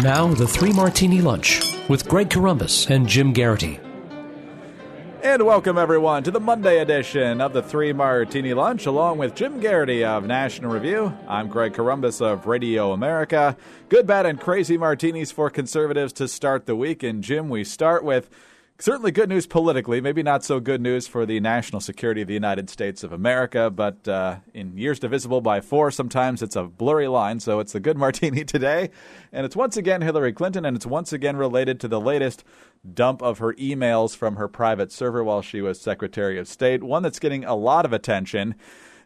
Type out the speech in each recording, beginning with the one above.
Now, the Three Martini Lunch with Greg Corombos and Jim Garrity. And welcome, everyone, to the Monday edition of the Three Martini Lunch, along with Jim Garrity of National Review. I'm Greg Corombos of Radio America. Good, bad, and crazy martinis for conservatives to start the week. And, Jim, we start with certainly good news politically, maybe not so good news for the national security of the United States of America, but in years divisible by four, sometimes it's a blurry line, so it's a good martini today. And it's once again Hillary Clinton, and it's once again related to the latest dump of her emails from her private server while she was Secretary of State, one that's getting a lot of attention.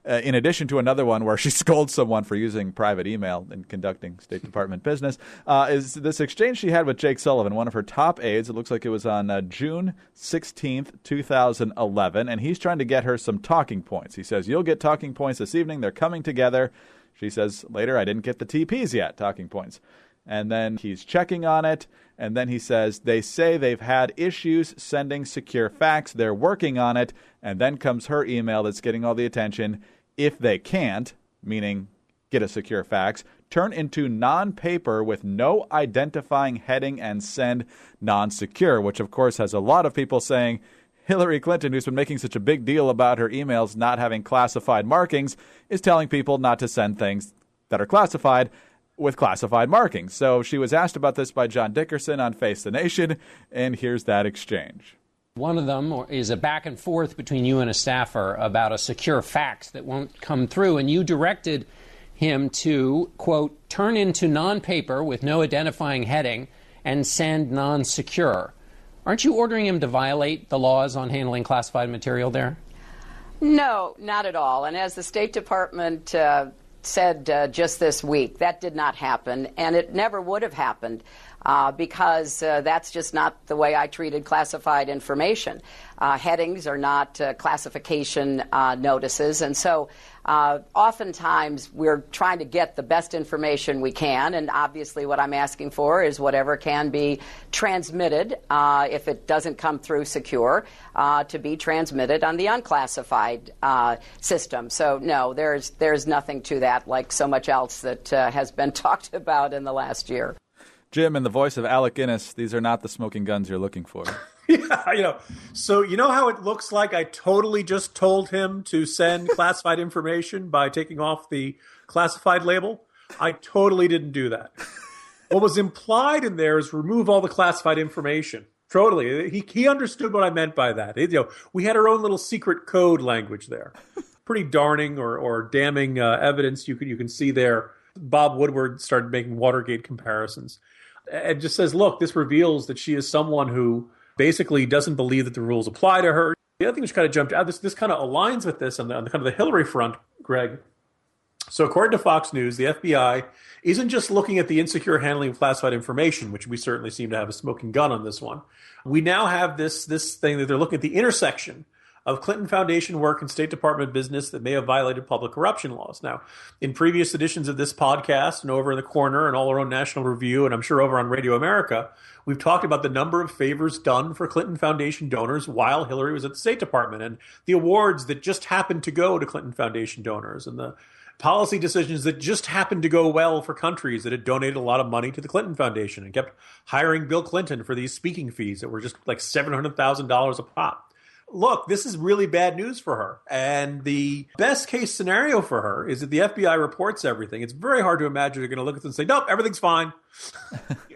In addition to another one where she scolds someone for using private email and conducting State Department business, is this exchange she had with Jake Sullivan, one of her top aides. It looks like it was on June 16th, 2011, and he's trying to get her some talking points. He says, "You'll get talking points this evening. They're coming together." She says later, "I didn't get the TPs yet, talking points." And then he's checking on it, and then he says, "They say they've had issues sending secure fax. They're working on it." And then comes her email that's getting all the attention. "If they can't," meaning get a secure fax, "turn into non-paper with no identifying heading and send non-secure," which, of course, has a lot of people saying Hillary Clinton, who's been making such a big deal about her emails not having classified markings, is telling people not to send things that are classified with classified markings. So she was asked about this by John Dickerson on Face the Nation, and here's that exchange. One of them is a back and forth between you and a staffer about a secure fax that won't come through, and you directed him to, quote, "turn into non-paper with no identifying heading and send non-secure." Aren't you ordering him to violate the laws on handling classified material there? No, not at all. And as the State Department said just this week, that did not happen, and it never would have happened because that's just not the way I treated classified information. Headings are not classification notices, and so oftentimes we're trying to get the best information we can, and obviously what I'm asking for is whatever can be transmitted, if it doesn't come through secure, to be transmitted on the unclassified system. So no, there's nothing to that, like so much else that has been talked about in the last year. Jim, in the voice of Alec Guinness, these are not the smoking guns you're looking for. Yeah, so you know how it looks like I totally just told him to send classified information by taking off the classified label? I totally didn't do that. What was implied in there is remove all the classified information. Totally. He understood what I meant by that. We had our own little secret code language there. Pretty darning or damning evidence you can see there. Bob Woodward started making Watergate comparisons. It just says, look, this reveals that she is someone who basically doesn't believe that the rules apply to her. The other thing which kind of jumped out, this kind of aligns with this on the kind of the Hillary front, Greg. So according to Fox News, the FBI isn't just looking at the insecure handling of classified information, which we certainly seem to have a smoking gun on this one. We now have this thing that they're looking at the intersection of Clinton Foundation work and State Department business that may have violated public corruption laws. Now, in previous editions of this podcast and over in the corner and all our own National Review, and I'm sure over on Radio America, we've talked about the number of favors done for Clinton Foundation donors while Hillary was at the State Department and the awards that just happened to go to Clinton Foundation donors and the policy decisions that just happened to go well for countries that had donated a lot of money to the Clinton Foundation and kept hiring Bill Clinton for these speaking fees that were just like $700,000 a pop. Look, this is really bad news for her. And the best case scenario for her is that the FBI reports everything. It's very hard to imagine they're going to look at this and say, nope, everything's fine.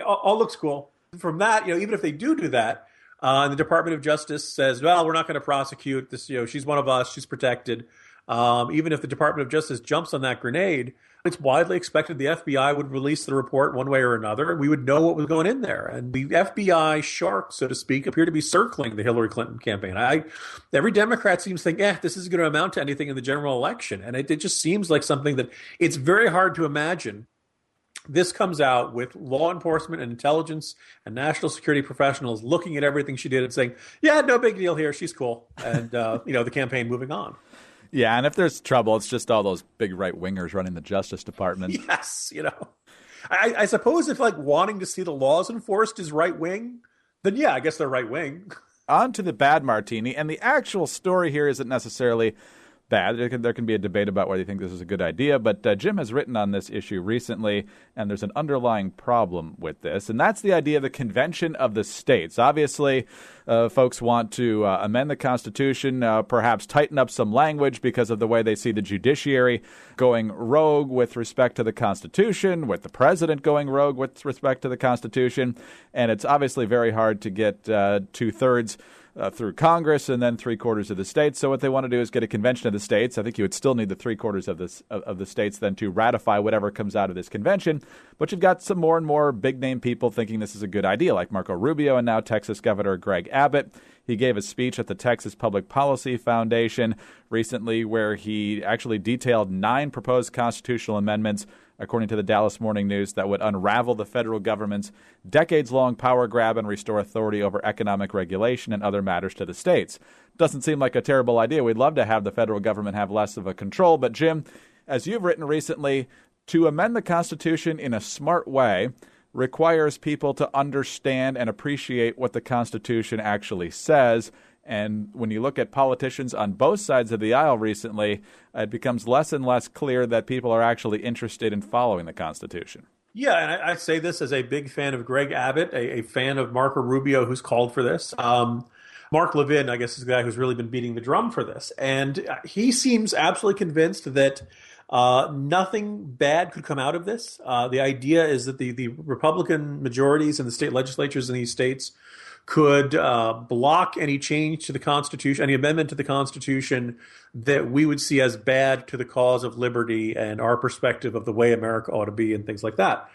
all looks cool. From that, even if they do that, and the Department of Justice says, well, we're not going to prosecute this, she's one of us, she's protected. Even if the Department of Justice jumps on that grenade, it's widely expected the FBI would release the report one way or another, and we would know what was going in there. And the FBI sharks, so to speak, appear to be circling the Hillary Clinton campaign. Every Democrat seems to think, this isn't going to amount to anything in the general election. And it just seems like something that it's very hard to imagine. This comes out with law enforcement and intelligence and national security professionals looking at everything she did and saying, yeah, no big deal here. She's cool. And, the campaign moving on. Yeah, and if there's trouble, it's just all those big right-wingers running the Justice Department. Yes, I suppose if wanting to see the laws enforced is right-wing, then yeah, I guess they're right-wing. On to the bad martini, and the actual story here isn't necessarily bad. There can be a debate about whether you think this is a good idea, but Jim has written on this issue recently, and there's an underlying problem with this, and that's the idea of the Convention of the States. Obviously, folks want to amend the Constitution, perhaps tighten up some language because of the way they see the judiciary going rogue with respect to the Constitution, with the president going rogue with respect to the Constitution, and it's obviously very hard to get two-thirds through Congress and then three-quarters of the states. So what they want to do is get a convention of the states. I think you would still need the three-quarters of the states then to ratify whatever comes out of this convention. But you've got some more and more big-name people thinking this is a good idea, like Marco Rubio and now Texas Governor Greg Abbott. He gave a speech at the Texas Public Policy Foundation recently where he actually detailed 9 proposed constitutional amendments, according to the Dallas Morning News, that would unravel the federal government's decades-long power grab and restore authority over economic regulation and other matters to the states. Doesn't seem like a terrible idea. We'd love to have the federal government have less of a control. But, Jim, as you've written recently, to amend the Constitution in a smart way requires people to understand and appreciate what the Constitution actually says. And when you look at politicians on both sides of the aisle recently, it becomes less and less clear that people are actually interested in following the Constitution. Yeah, and I say this as a big fan of Greg Abbott, a fan of Marco Rubio, who's called for this. Mark Levin, I guess, is the guy who's really been beating the drum for this. And he seems absolutely convinced that nothing bad could come out of this. The idea is that the Republican majorities in the state legislatures in these states could block any change to the Constitution, any amendment to the Constitution that we would see as bad to the cause of liberty and our perspective of the way America ought to be and things like that.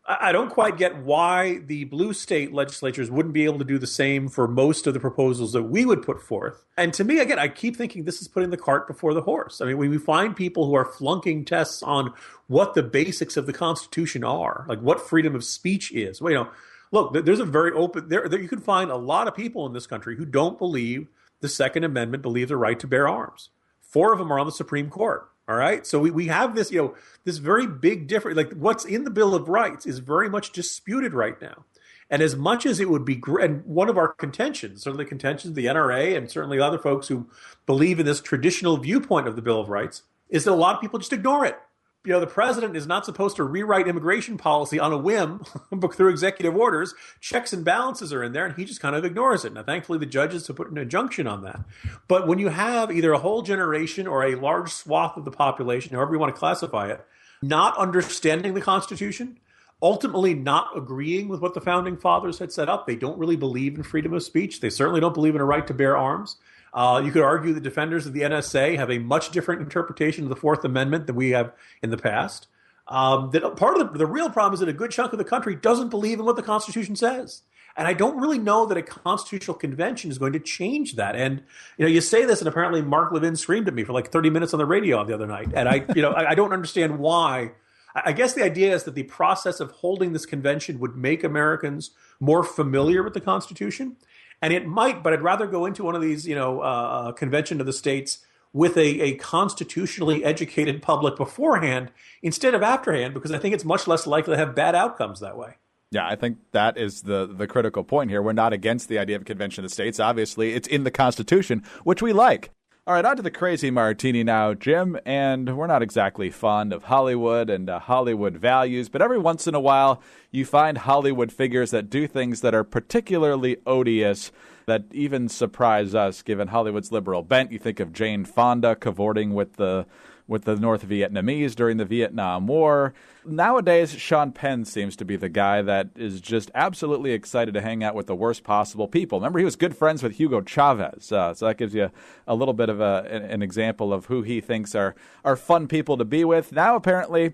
I don't quite get why the blue state legislatures wouldn't be able to do the same for most of the proposals that we would put forth. And to me, again, I keep thinking this is putting the cart before the horse. I mean, when we find people who are flunking tests on what the basics of the Constitution are, like what freedom of speech is, well, look, there's a very open there. You can find a lot of people in this country who don't believe the Second Amendment believes the right to bear arms. 4 of them are on the Supreme Court. All right. So we have this, this very big difference. Like what's in the Bill of Rights is very much disputed right now. And as much as it would be great, and one of our contentions, certainly contentions, the NRA and certainly other folks who believe in this traditional viewpoint of the Bill of Rights, is that a lot of people just ignore it. The president is not supposed to rewrite immigration policy on a whim through executive orders. Checks and balances are in there, and he just kind of ignores it. Now, thankfully, the judges have put an injunction on that. But when you have either a whole generation or a large swath of the population, however you want to classify it, not understanding the Constitution, ultimately not agreeing with what the founding fathers had set up, they don't really believe in freedom of speech. They certainly don't believe in a right to bear arms. You could argue the defenders of the NSA have a much different interpretation of the Fourth Amendment than we have in the past. That part of the real problem is that a good chunk of the country doesn't believe in what the Constitution says. And I don't really know that a constitutional convention is going to change that. And, you say this, and apparently Mark Levin screamed at me for like 30 minutes on the radio the other night. And I don't understand why. I guess the idea is that the process of holding this convention would make Americans more familiar with the Constitution. And it might, but I'd rather go into one of these, convention of the states with a constitutionally educated public beforehand instead of afterhand, because I think it's much less likely to have bad outcomes that way. Yeah, I think that is the critical point here. We're not against the idea of a convention of the states. Obviously, it's in the Constitution, which we like. All right, on to the crazy martini now, Jim. And we're not exactly fond of Hollywood and Hollywood values, but every once in a while you find Hollywood figures that do things that are particularly odious, that even surprise us, given Hollywood's liberal bent. You think of Jane Fonda cavorting with the North Vietnamese during the Vietnam War. Nowadays, Sean Penn seems to be the guy that is just absolutely excited to hang out with the worst possible people. Remember, he was good friends with Hugo Chavez, so that gives you a little bit of an example of who he thinks are fun people to be with. Now, apparently,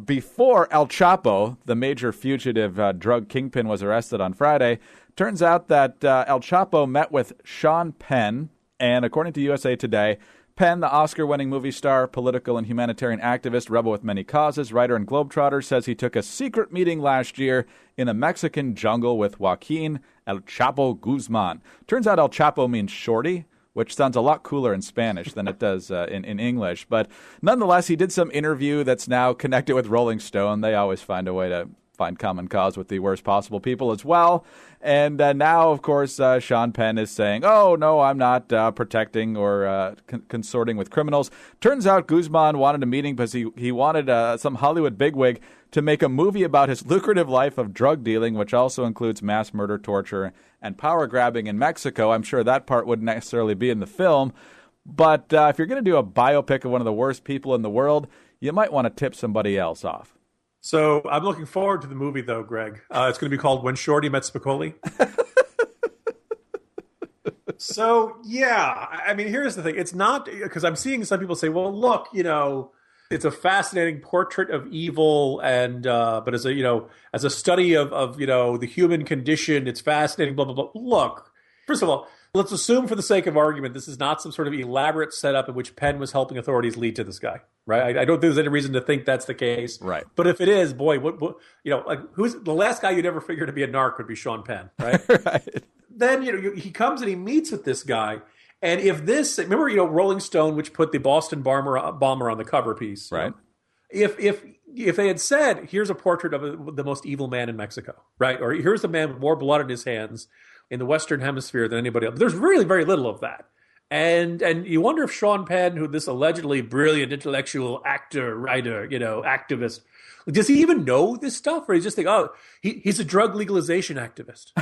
before El Chapo, the major fugitive drug kingpin, was arrested on Friday, turns out that El Chapo met with Sean Penn, and according to USA Today, Penn, the Oscar-winning movie star, political and humanitarian activist, rebel with many causes, writer and globetrotter, says he took a secret meeting last year in a Mexican jungle with Joaquin El Chapo Guzman. Turns out El Chapo means shorty, which sounds a lot cooler in Spanish than it does in English. But nonetheless, he did some interview that's now connected with Rolling Stone. They always find a way to find common cause with the worst possible people as well. And now, of course, Sean Penn is saying, oh, no, I'm not protecting or consorting with criminals. Turns out Guzman wanted a meeting because he wanted some Hollywood bigwig to make a movie about his lucrative life of drug dealing, which also includes mass murder, torture, and power grabbing in Mexico. I'm sure that part wouldn't necessarily be in the film. But if you're going to do a biopic of one of the worst people in the world, you might want to tip somebody else off. So I'm looking forward to the movie, though, Greg. It's going to be called When Shorty Met Spicoli. So, yeah, I mean, here's the thing. It's not because I'm seeing some people say, well, look, it's a fascinating portrait of evil. And but as a study of the human condition, it's fascinating, blah, blah, blah. Look, first of all, let's assume for the sake of argument, this is not some sort of elaborate setup in which Penn was helping authorities lead to this guy, right? I don't think there's any reason to think that's the case. Right. But if it is, boy, what who's the last guy you'd ever figure to be a narc would be Sean Penn, right? Right. Then, he comes and he meets with this guy. And if this, remember, Rolling Stone, which put the Boston bomber on the cover piece. Right. If they had said, here's a portrait of the most evil man in Mexico, right? Or here's a man with more blood in his hands in the Western Hemisphere than anybody else. There's really very little of that. And you wonder if Sean Penn, who this allegedly brilliant intellectual actor, writer, activist, does he even know this stuff? Or he just think, oh, he's a drug legalization activist.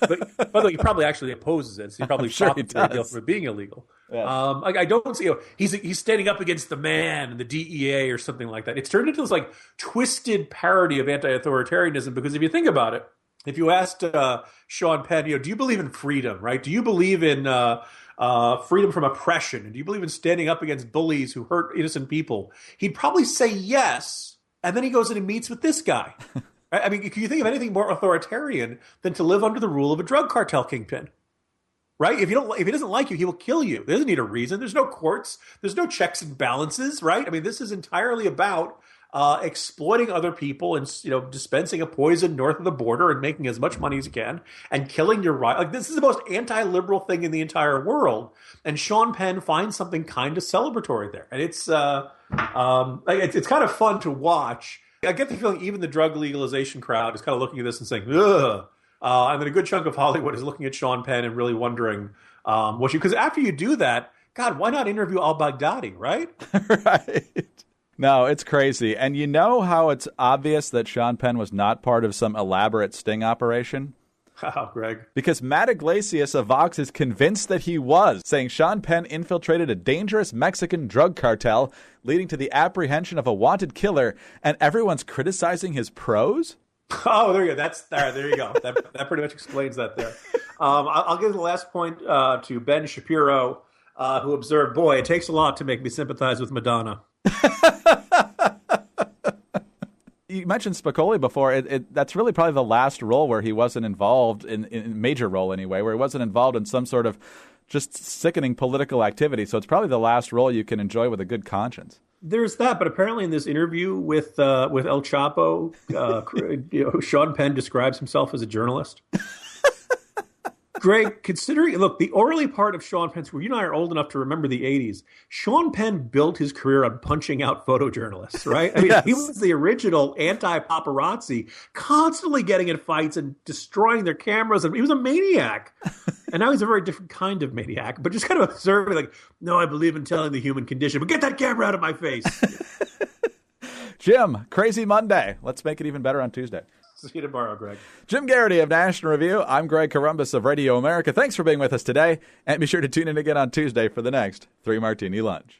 But by the way, he probably actually opposes it. So he probably sure stopped it from being illegal. Yeah. I don't see, he's standing up against the man and the DEA or something like that. It's turned into this like twisted parody of anti-authoritarianism, because if you think about it, if you asked Sean Penn, do you believe in freedom, right? Do you believe in freedom from oppression? And do you believe in standing up against bullies who hurt innocent people? He'd probably say yes. And then he goes in and meets with this guy. I mean, can you think of anything more authoritarian than to live under the rule of a drug cartel kingpin? Right? If he doesn't like you, he will kill you. There doesn't need a reason. There's no courts. There's no checks and balances, right? I mean, this is entirely about exploiting other people and dispensing a poison north of the border and making as much money as you can and killing your rival. Like, this is the most anti-liberal thing in the entire world. And Sean Penn finds something kind of celebratory there, and it's kind of fun to watch. I get the feeling even the drug legalization crowd is kind of looking at this and saying, ugh. And then a good chunk of Hollywood is looking at Sean Penn and really wondering because after you do that, God, why not interview al-Baghdadi, right? Right. No, it's crazy. And you know how it's obvious that Sean Penn was not part of some elaborate sting operation? How, Greg? Because Matt Iglesias of Vox is convinced that he was, saying Sean Penn infiltrated a dangerous Mexican drug cartel, leading to the apprehension of a wanted killer, and everyone's criticizing his prose? Oh, there you go. There you go. That pretty much explains that there. I'll give the last point to Ben Shapiro, who observed, boy, it takes a lot to make me sympathize with Madonna. You mentioned Spicoli before. That's really probably the last role where he wasn't involved, in major role anyway, where he wasn't involved in some sort of just sickening political activity. So it's probably the last role you can enjoy with a good conscience. There's that, but apparently in this interview with El Chapo, Sean Penn describes himself as a journalist. Greg, look, the early part of Sean Penn's career, you and I are old enough to remember the 80s. Sean Penn built his career on punching out photojournalists, right? I mean, yes. He was the original anti-paparazzi, constantly getting in fights and destroying their cameras. And he was a maniac. And now he's a very different kind of maniac, but just kind of observing, like, no, I believe in telling the human condition, but get that camera out of my face. Jim, crazy Monday. Let's make it even better on Tuesday. See you tomorrow, Greg. Jim Garrity of National Review. I'm Greg Corombos of Radio America. Thanks for being with us today. And be sure to tune in again on Tuesday for the next 3 Martini Lunch.